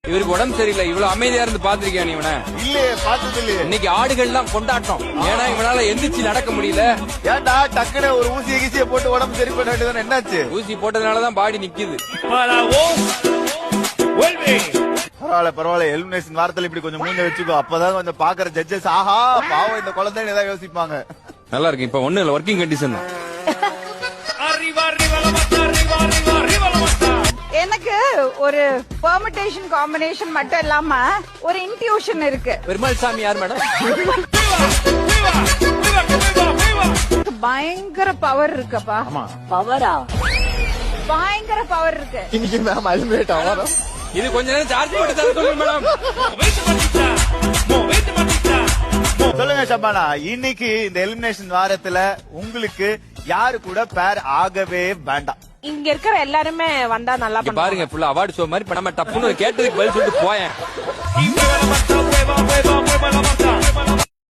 இவருக்கு உடம்பு சரியில்லை, இவ்வளவு அமைதியா இருந்து பாத்திருக்கியா நீ இவனை? இல்லையே, பார்த்தது இல்லையே. இன்னைக்கு ஆடுகள் எல்லாம் கொண்டாட்டம், ஏன்னா இவனால எந்திரிச்சு நடக்க முடியல. ஏன்டா டக்குனு ஒரு ஊசிய கீசிய போட்டு உடம்பு சரி பண்ண வேண்டியது என்னாச்சு? ஊசி போட்டதுனாலதான் பாடி நிக்குது. பரவாயில்ல, எலிமினேஷன் வாரத்துல இப்படி கொஞ்சம் மூஞ்ச வச்சுக்கோ, அப்பதான் கொஞ்சம் பாக்குற ஜட்ஜஸ் ஆஹா பாவம் இந்த குழந்தைன்னு ஏதாவது யோசிப்பாங்க. நல்லா இருக்கு. இப்ப ஒண்ணு இல்ல, ஒர்க்கிங் கண்டிஷன் தான். எனக்கு ஒரு பெர்மிட்டேஷன் காம்பினேஷன் மட்டும் இல்லாம ஒரு இன்ட்யூஷன் இருக்கு. பெருமாள் சாமி யார் மேடம்? பயங்கர பவர் இருக்குப்பா. பவரா? பயங்கர பவர் இருக்கு. இன்னைக்கு மேம் எலிமினேட் ஆவாரம். இது கொஞ்ச நேரம் சார்ஜ் போட்டு தர சொல்லுங்க மேடம். சொல்லுங்க ஷபானா, இன்னைக்கு இந்த எலிமினேஷன் வாரத்துல உங்களுக்கு யாரு கூட பேர் ஆகவே வேண்டாம்? இங்க இருக்கிற எல்லாருமே வந்தா நல்லா பாருங்க, ஃபுல்லா அவார்டு ஷோ மாதிரி இப்ப நம்ம டப்புன்னு கேட்டதுக்கு பதில் சொல்லிட்டு போயேன்.